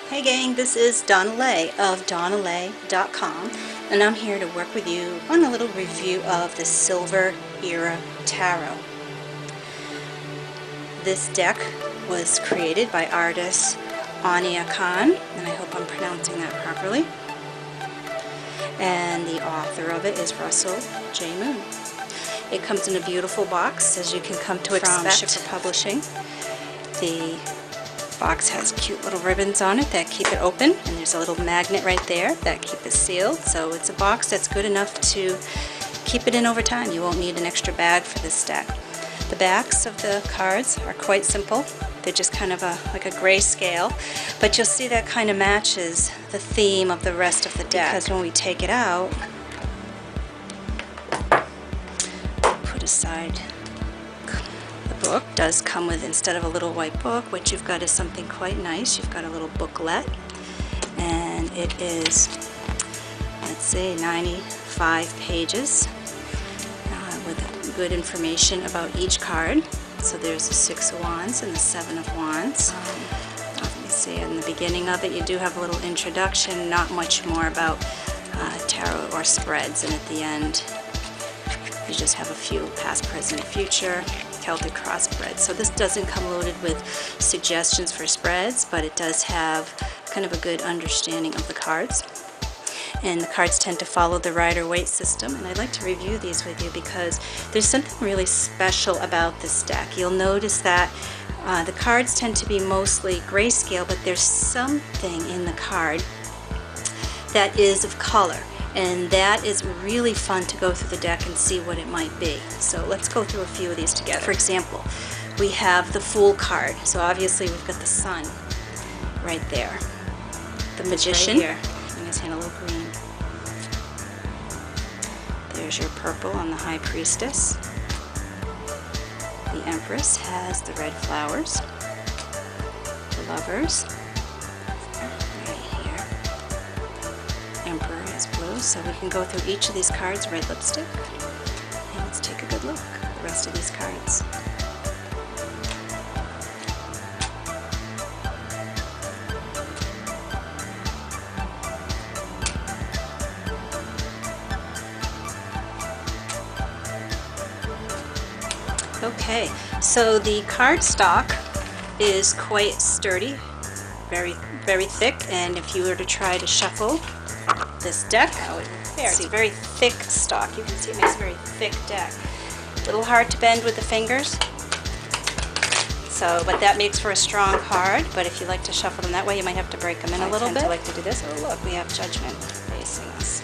Hey gang, this is Donnaleigh of Donnaleigh.com, and I'm here to work with you on a little review of the Silver Era Tarot. This deck was created by artist Ania Khan, and I hope I'm pronouncing that properly. And the author of it is Russell J. Moon. It comes in a beautiful box, as you can come to expect from Shipper Publishing. The box has cute little ribbons on it that keep it open, and there's a little magnet right there that keep it sealed. So it's a box that's good enough to keep it in over time. You won't need an extra bag for this deck. The backs of the cards are quite simple. They're just kind of like a grayscale, but you'll see that kind of matches the theme of the rest of the deck, because when we take it out, put aside the book. Does come with, instead of a little white book, what you've got is something quite nice. You've got a little booklet, and it is, let's say, 95 pages with good information about each card. So there's the 6 of Wands and the 7 of Wands. Let me see, in the beginning of it you do have a little introduction, not much more about tarot or spreads, and at the end you just have a few past, present, future, Celtic cross spreads. So this doesn't come loaded with suggestions for spreads, but it does have kind of a good understanding of the cards. And the cards tend to follow the Rider-Waite system, and I'd like to review these with you because there's something really special about this deck. You'll notice that the cards tend to be mostly grayscale, but there's something in the card that is of color, and that is really fun to go through the deck and see what it might be. So let's go through a few of these together. For example, we have the Fool card. So obviously we've got the Sun right there. The Magician, right here, in his hand, a little green. There's your purple on the High Priestess. The Empress has the red flowers. The Lovers, right here. Emperor is blue, so we can go through each of these cards, red lipstick. And let's take a good look at the rest of these cards. Okay, so the cardstock is quite sturdy, very thick, and if you were to try to shuffle this deck, it's a very thick stock. You can see it makes a very thick deck. A little hard to bend with the fingers, so, but that makes for a strong card. But if you like to shuffle them that way, you might have to break them in a little bit. I like to do this. Oh look, we have Judgment facing us,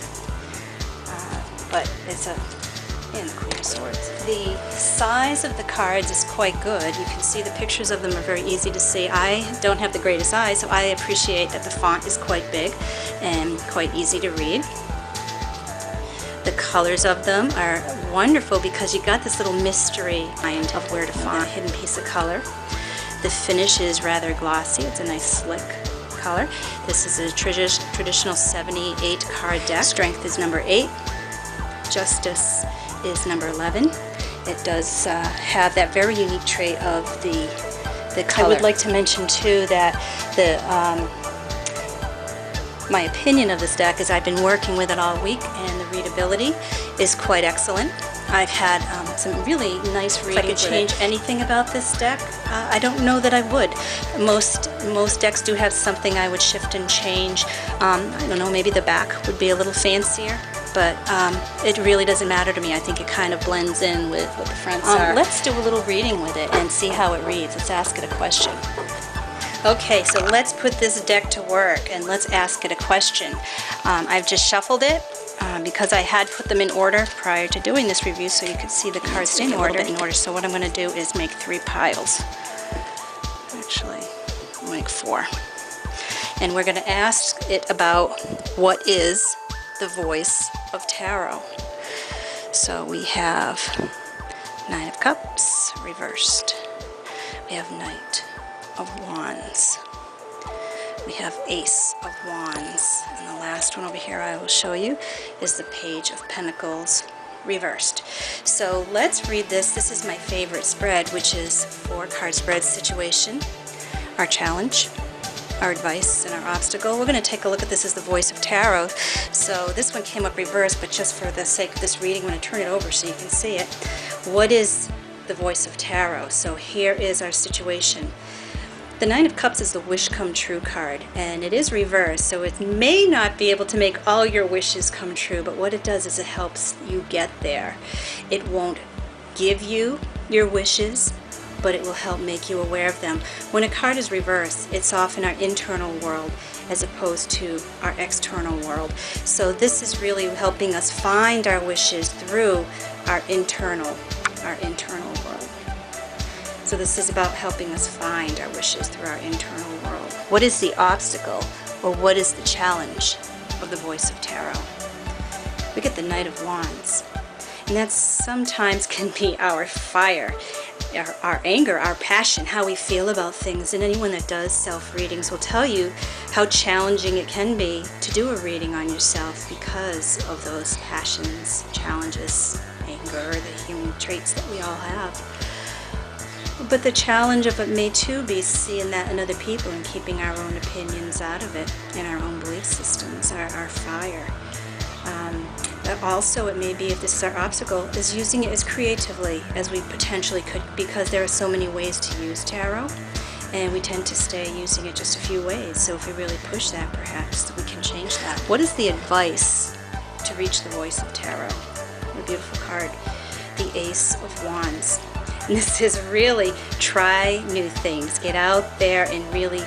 but it's in the Queen of Swords. The size of the cards is quite good. You can see the pictures of them are very easy to see. I don't have the greatest eyes, so I appreciate that the font is quite big and quite easy to read. The colors of them are wonderful because you got this little mystery mind of where to find a hidden piece of color. The finish is rather glossy. It's a nice slick color. This is a traditional 78 card deck. Strength is number 8. Justice is number 11. It does have that very unique trait of the color. I would like to mention too that my opinion of this deck is I've been working with it all week, and the readability is quite excellent. I've had some really nice reading. If I could change anything about this deck, I don't know that I would. Most decks do have something I would shift and change. I don't know, maybe the back would be a little fancier, but it really doesn't matter to me. I think it kind of blends in with what the fronts are. Let's do a little reading with it and see how it reads. Let's ask it a question. Okay, so let's put this deck to work and let's ask it a question. I've just shuffled it because I had put them in order prior to doing this review, so you could see the cards in order. So what I'm going to do is make 3 piles. Actually, I'll make 4. And we're going to ask it about what is the voice of tarot. So we have 9 of Cups reversed. We have Knight of Wands. We have Ace of Wands. And the last one over here I will show you is the Page of Pentacles reversed. So let's read this. This is my favorite spread, which is 4 card spread situation, our challenge. our advice and our obstacle. We're going to take a look at this as the voice of tarot. So this one came up reversed, but just for the sake of this reading, I'm going to turn it over so you can see it. What is the voice of tarot? So here is our situation. The Nine of Cups is the wish come true card, and it is reversed, so it may not be able to make all your wishes come true, but what it does is it helps you get there. It won't give you your wishes, but it will help make you aware of them. When a card is reversed, it's often our internal world as opposed to our external world. So this is really helping us find our wishes through our internal world. So this is about helping us find our wishes through our internal world. What is the obstacle, or what is the challenge of the voice of tarot? We get the Knight of Wands. And that sometimes can be our fire, our anger, our passion, how we feel about things. And anyone that does self-readings will tell you how challenging it can be to do a reading on yourself because of those passions, challenges, anger, the human traits that we all have. But the challenge of it may too be seeing that in other people and keeping our own opinions out of it and our own belief systems, our fire. Also, it may be, if this is our obstacle, is using it as creatively as we potentially could, because there are so many ways to use tarot, and we tend to stay using it just a few ways. So if we really push that, perhaps we can change that. What is the advice to reach the voice of tarot? What a beautiful card. The Ace of Wands. And this is really try new things. Get out there and really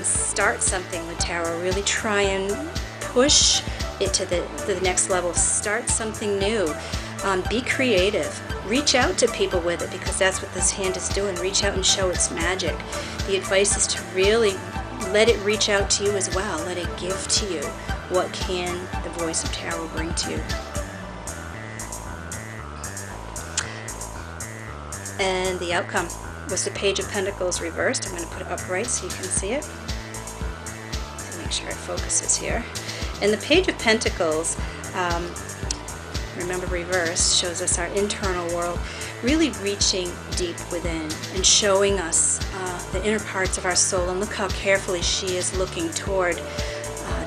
start something with tarot. Really try and push it to the next level. Start something new. Be creative. Reach out to people with it, because that's what this hand is doing. Reach out and show its magic. The advice is to really let it reach out to you as well. Let it give to you. What can the voice of tarot bring to you? And the outcome was the Page of Pentacles reversed. I'm going to put it upright so you can see it. So make sure it focuses here. And the Page of Pentacles, remember reversed, shows us our internal world, really reaching deep within and showing us the inner parts of our soul. And look how carefully she is looking toward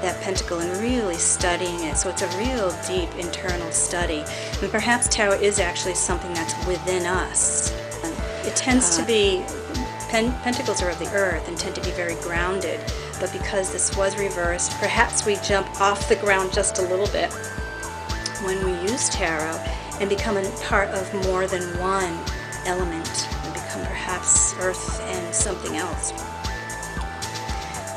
that pentacle and really studying it. So it's a real deep internal study. And perhaps tarot is actually something that's within us. It tends to be, pentacles are of the earth and tend to be very grounded. But because this was reversed, perhaps we jump off the ground just a little bit when we use tarot and become a part of more than one element and become perhaps earth and something else.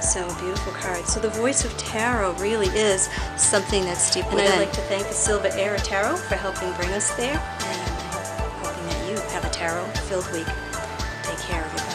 So, beautiful card. So the voice of tarot really is something that's deep within. And I'd like to thank the Silver Era Tarot for helping bring us there, and I'm hoping that you have a tarot-filled week. Take care, everybody.